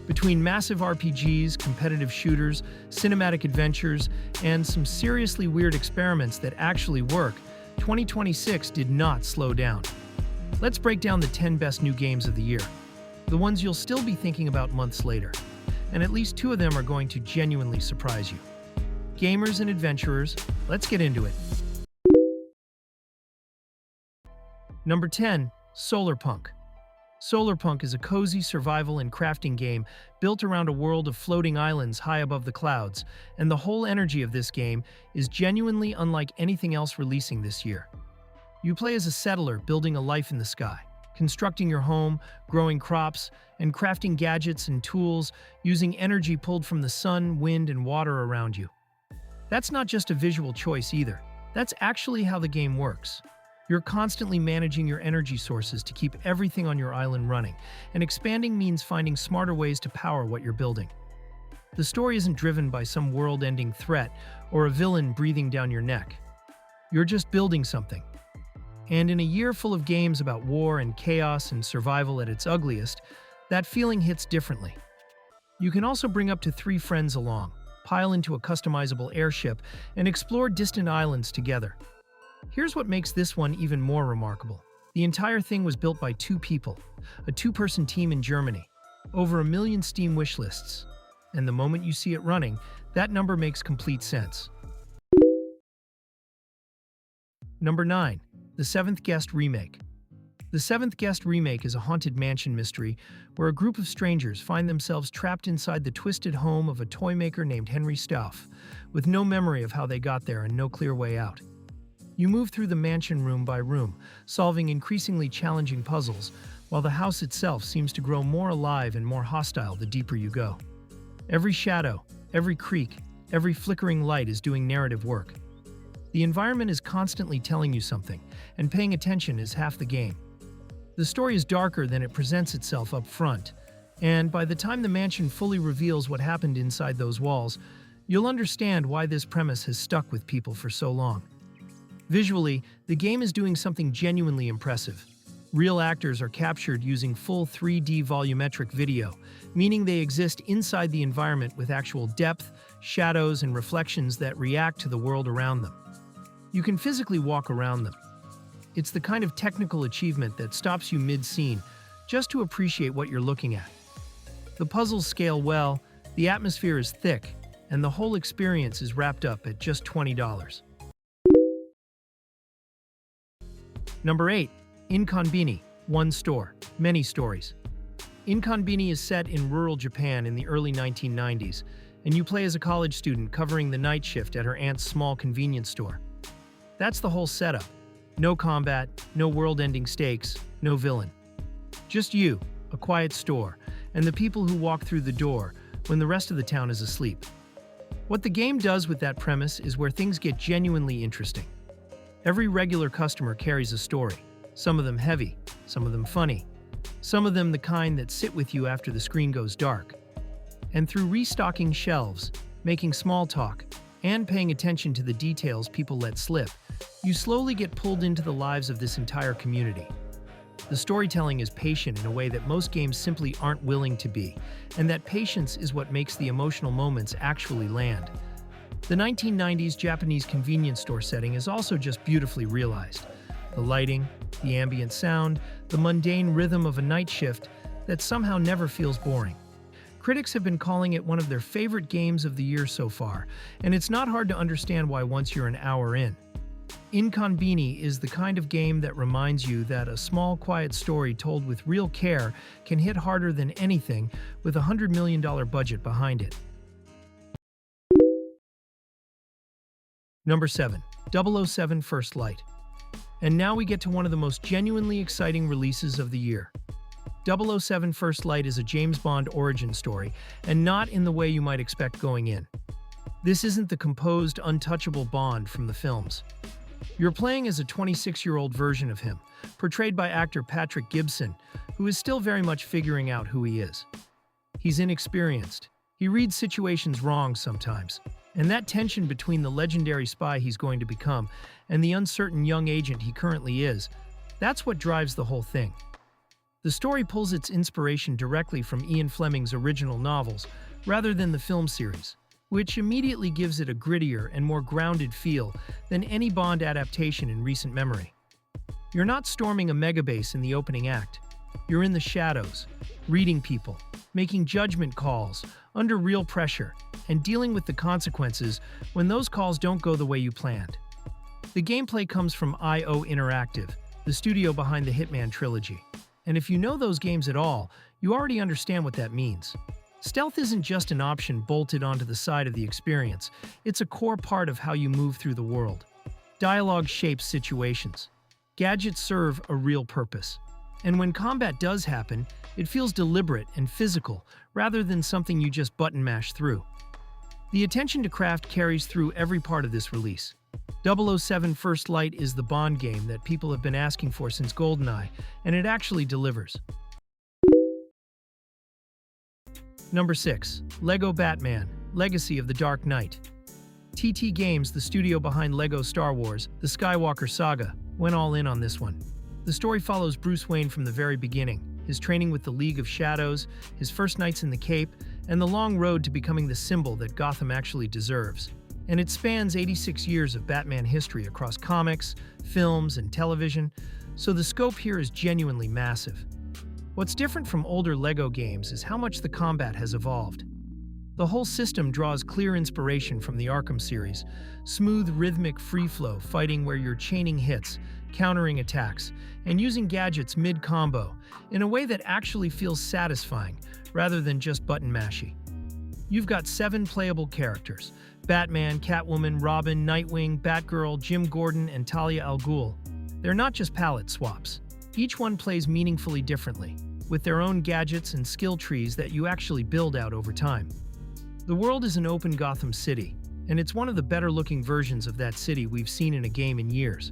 Between massive RPGs, competitive shooters, cinematic adventures, and some seriously weird experiments that actually work, 2026 did not slow down. Let's break down the 10 best new games of the year, the ones you'll still be thinking about months later, and at least 2 of them are going to genuinely surprise you. Gamers and adventurers, let's get into it. Number 10. Solarpunk. Solarpunk is a cozy survival and crafting game built around a world of floating islands high above the clouds, and the whole energy of this game is genuinely unlike anything else releasing this year. You play as a settler building a life in the sky, constructing your home, growing crops, and crafting gadgets and tools using energy pulled from the sun, wind, and water around you. That's not just a visual choice either. That's actually how the game works. You're constantly managing your energy sources to keep everything on your island running, and expanding means finding smarter ways to power what you're building. The story isn't driven by some world-ending threat or a villain breathing down your neck. You're just building something. And in a year full of games about war and chaos and survival at its ugliest, that feeling hits differently. You can also bring up to 3 friends along, pile into a customizable airship, and explore distant islands together. Here's what makes this one even more remarkable. The entire thing was built by 2 people, a 2-person team in Germany, over 1 million Steam wishlists. And the moment you see it running, that number makes complete sense. Number 9. The 7th Guest Remake. The 7th Guest Remake is a haunted mansion mystery where a group of strangers find themselves trapped inside the twisted home of a toy maker named Henry Stauff, with no memory of how they got there and no clear way out. You move through the mansion room by room, solving increasingly challenging puzzles, while the house itself seems to grow more alive and more hostile the deeper you go. Every shadow, every creak, every flickering light is doing narrative work. The environment is constantly telling you something, and paying attention is half the game. The story is darker than it presents itself up front, and by the time the mansion fully reveals what happened inside those walls, you'll understand why this premise has stuck with people for so long. Visually, the game is doing something genuinely impressive. Real actors are captured using full 3D volumetric video, meaning they exist inside the environment with actual depth, shadows, and reflections that react to the world around them. You can physically walk around them. It's the kind of technical achievement that stops you mid-scene just to appreciate what you're looking at. The puzzles scale well, the atmosphere is thick, and the whole experience is wrapped up at just $20. Number 8. inKONBINI, One Store, Many Stories. inKONBINI is set in rural Japan in the early 1990s, and you play as a college student covering the night shift at her aunt's small convenience store. That's the whole setup. No combat, no world-ending stakes, no villain. Just you, a quiet store, and the people who walk through the door when the rest of the town is asleep. What the game does with that premise is where things get genuinely interesting. Every regular customer carries a story, some of them heavy, some of them funny, some of them the kind that sit with you after the screen goes dark. And through restocking shelves, making small talk, and paying attention to the details people let slip, you slowly get pulled into the lives of this entire community. The storytelling is patient in a way that most games simply aren't willing to be, and that patience is what makes the emotional moments actually land. The 1990s Japanese convenience store setting is also just beautifully realized. The lighting, the ambient sound, the mundane rhythm of a night shift that somehow never feels boring. Critics have been calling it one of their favorite games of the year so far, and it's not hard to understand why once you're an hour in. inKONBINI is the kind of game that reminds you that a small, quiet story told with real care can hit harder than anything with a $100 million budget behind it. Number 7. 007 First Light. And now we get to one of the most genuinely exciting releases of the year. 007 First Light is a James Bond origin story, and not in the way you might expect going in. This isn't the composed, untouchable Bond from the films. You're playing as a 26-year-old version of him, portrayed by actor Patrick Gibson, who is still very much figuring out who he is. He's inexperienced. He reads situations wrong sometimes, and that tension between the legendary spy he's going to become and the uncertain young agent he currently is, that's what drives the whole thing. The story pulls its inspiration directly from Ian Fleming's original novels, rather than the film series, which immediately gives it a grittier and more grounded feel than any Bond adaptation in recent memory. You're not storming a megabase in the opening act. You're in the shadows, reading people, making judgment calls, under real pressure, and dealing with the consequences when those calls don't go the way you planned. The gameplay comes from IO Interactive, the studio behind the Hitman trilogy. And if you know those games at all, you already understand what that means. Stealth isn't just an option bolted onto the side of the experience, it's a core part of how you move through the world. Dialogue shapes situations. Gadgets serve a real purpose. And when combat does happen, it feels deliberate and physical, rather than something you just button mash through. The attention to craft carries through every part of this release. 007 First Light is the Bond game that people have been asking for since GoldenEye, and it actually delivers. Number 6. LEGO Batman: Legacy of the Dark Knight. TT Games, the studio behind LEGO Star Wars: The Skywalker Saga, went all in on this one. The story follows Bruce Wayne from the very beginning, his training with the League of Shadows, his first nights in the Cape, and the long road to becoming the symbol that Gotham actually deserves. And it spans 86 years of Batman history across comics, films, and television, so the scope here is genuinely massive. What's different from older LEGO games is how much the combat has evolved. The whole system draws clear inspiration from the Arkham series: smooth, rhythmic, free-flow fighting where you're chaining hits, countering attacks, and using gadgets mid-combo in a way that actually feels satisfying, rather than just button-mashy. You've got 7 playable characters: Batman, Catwoman, Robin, Nightwing, Batgirl, Jim Gordon, and Talia al Ghul. They're not just palette swaps. Each one plays meaningfully differently, with their own gadgets and skill trees that you actually build out over time. The world is an open Gotham City, and it's one of the better-looking versions of that city we've seen in a game in years.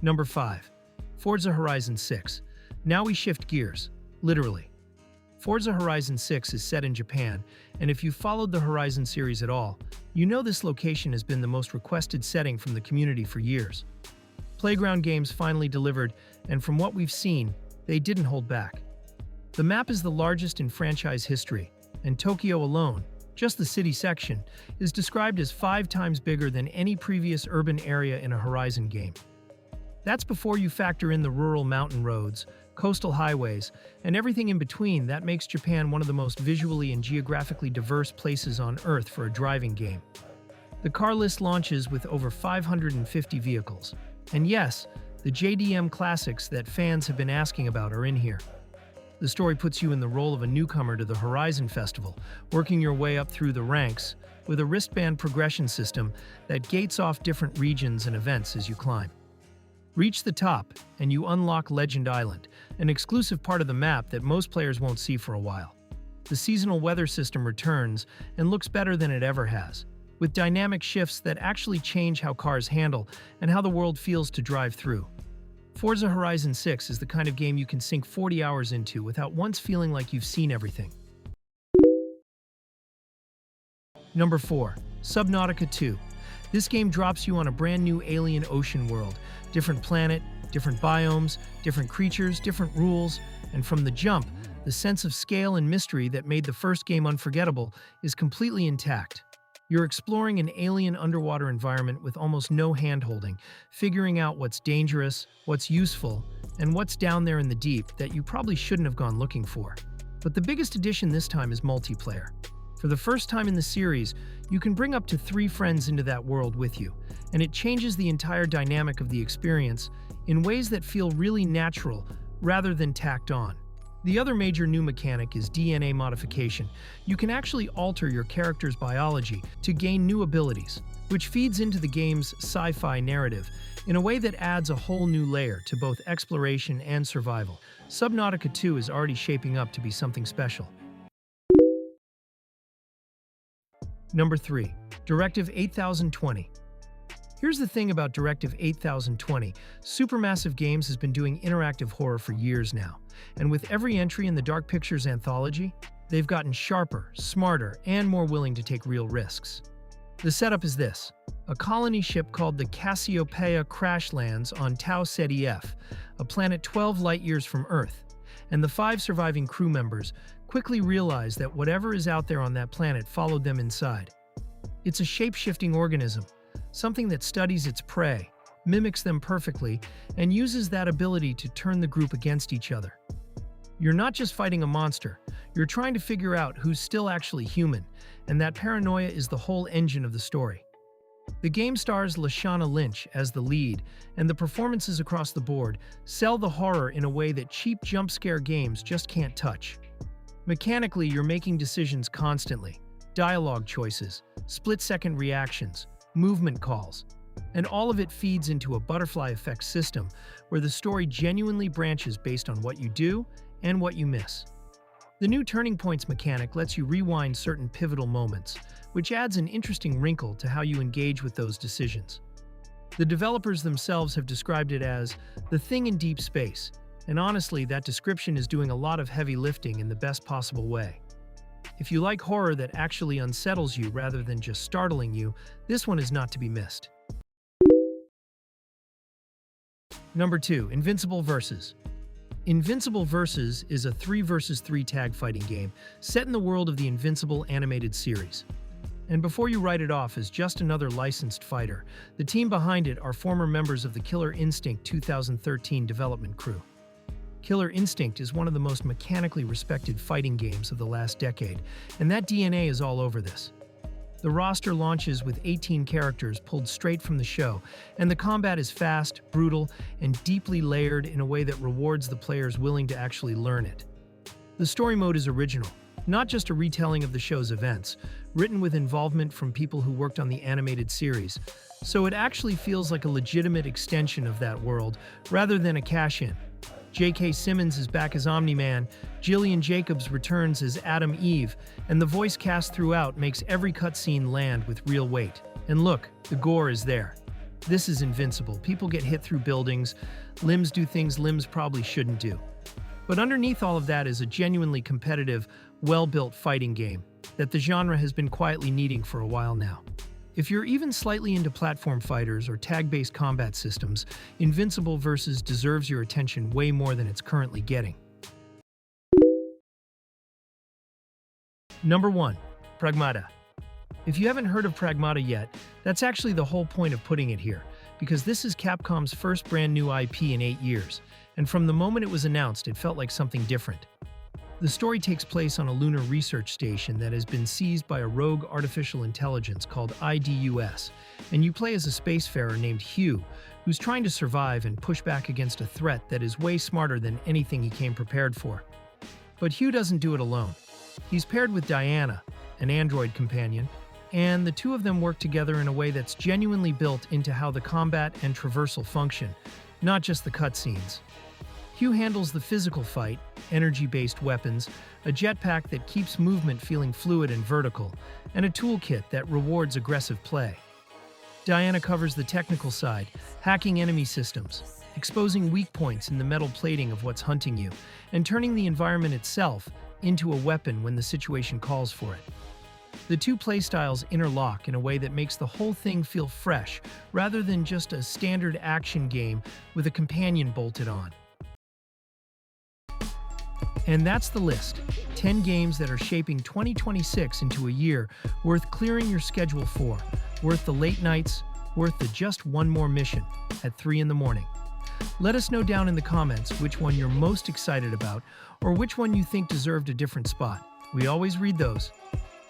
Number 5. Forza Horizon 6. Now we shift gears, literally. Forza Horizon 6 is set in Japan, and if you've followed the Horizon series at all, you know this location has been the most requested setting from the community for years. Playground Games finally delivered, and from what we've seen, they didn't hold back. The map is the largest in franchise history, and Tokyo alone, just the city section, is described as 5 times bigger than any previous urban area in a Horizon game. That's before you factor in the rural mountain roads, coastal highways, and everything in between that makes Japan one of the most visually and geographically diverse places on Earth for a driving game. The car list launches with over 550 vehicles. And yes, the JDM classics that fans have been asking about are in here. The story puts you in the role of a newcomer to the Horizon Festival, working your way up through the ranks with a wristband progression system that gates off different regions and events as you climb. Reach the top, and you unlock Legend Island, an exclusive part of the map that most players won't see for a while. The seasonal weather system returns and looks better than it ever has, with dynamic shifts that actually change how cars handle and how the world feels to drive through. Forza Horizon 6 is the kind of game you can sink 40 hours into without once feeling like you've seen everything. Number 4. Subnautica 2. This game drops you on a brand new alien ocean world. Different planet, different biomes, different creatures, different rules, and from the jump, the sense of scale and mystery that made the first game unforgettable is completely intact. You're exploring an alien underwater environment with almost no hand-holding, figuring out what's dangerous, what's useful, and what's down there in the deep that you probably shouldn't have gone looking for. But the biggest addition this time is multiplayer. For the first time in the series, you can bring up to 3 friends into that world with you, and it changes the entire dynamic of the experience in ways that feel really natural rather than tacked on. The other major new mechanic is DNA modification. You can actually alter your character's biology to gain new abilities, which feeds into the game's sci-fi narrative in a way that adds a whole new layer to both exploration and survival. Subnautica 2 is already shaping up to be something special. Number 3. Directive 8020. Here's the thing about Directive 8020. Supermassive Games has been doing interactive horror for years now, and with every entry in the Dark Pictures anthology, they've gotten sharper, smarter, and more willing to take real risks. The setup is this. A colony ship called the Cassiopeia crash lands on Tau Ceti F, a planet 12 light-years from Earth, and the 5 surviving crew members quickly realize that whatever is out there on that planet followed them inside. It's a shape-shifting organism, something that studies its prey, mimics them perfectly, and uses that ability to turn the group against each other. You're not just fighting a monster, you're trying to figure out who's still actually human, and that paranoia is the whole engine of the story. The game stars Lashana Lynch as the lead, and the performances across the board sell the horror in a way that cheap jump-scare games just can't touch. Mechanically, you're making decisions constantly. Dialogue choices, split-second reactions, movement calls, and all of it feeds into a butterfly effect system where the story genuinely branches based on what you do and what you miss. The new Turning Points mechanic lets you rewind certain pivotal moments, which adds an interesting wrinkle to how you engage with those decisions. The developers themselves have described it as the thing in deep space, and honestly, that description is doing a lot of heavy lifting in the best possible way. If you like horror that actually unsettles you rather than just startling you, this one is not to be missed. Number 2. Invincible Versus. Invincible Versus is a 3 vs 3 tag fighting game set in the world of the Invincible animated series. And before you write it off as just another licensed fighter, the team behind it are former members of the Killer Instinct 2013 development crew. Killer Instinct is one of the most mechanically respected fighting games of the last decade, and that DNA is all over this. The roster launches with 18 characters pulled straight from the show, and the combat is fast, brutal, and deeply layered in a way that rewards the players willing to actually learn it. The story mode is original, not just a retelling of the show's events, written with involvement from people who worked on the animated series, so it actually feels like a legitimate extension of that world rather than a cash-in. J.K. Simmons is back as Omni-Man, Jillian Jacobs returns as Adam Eve, and the voice cast throughout makes every cutscene land with real weight. And look, the gore is there. This is Invincible. People get hit through buildings, limbs do things limbs probably shouldn't do. But underneath all of that is a genuinely competitive, well-built fighting game that the genre has been quietly needing for a while now. If you're even slightly into platform fighters or tag-based combat systems, Invincible Versus deserves your attention way more than it's currently getting. Number 1. Pragmata. If you haven't heard of Pragmata yet, that's actually the whole point of putting it here, because this is Capcom's first brand new IP in 8 years, and from the moment it was announced, it felt like something different. The story takes place on a lunar research station that has been seized by a rogue artificial intelligence called IDUS, and you play as a spacefarer named Hugh, who's trying to survive and push back against a threat that is way smarter than anything he came prepared for. But Hugh doesn't do it alone. He's paired with Diana, an android companion, and the two of them work together in a way that's genuinely built into how the combat and traversal function, not just the cutscenes. Hugh handles the physical fight, energy-based weapons, a jetpack that keeps movement feeling fluid and vertical, and a toolkit that rewards aggressive play. Diana covers the technical side, hacking enemy systems, exposing weak points in the metal plating of what's hunting you, and turning the environment itself into a weapon when the situation calls for it. The two playstyles interlock in a way that makes the whole thing feel fresh, rather than just a standard action game with a companion bolted on. And that's the list. 10 games that are shaping 2026 into a year worth clearing your schedule for, worth the late nights, worth the just one more mission at 3 in the morning. Let us know down in the comments which one you're most excited about or which one you think deserved a different spot. We always read those.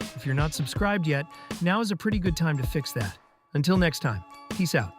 If you're not subscribed yet, now is a pretty good time to fix that. Until next time, peace out.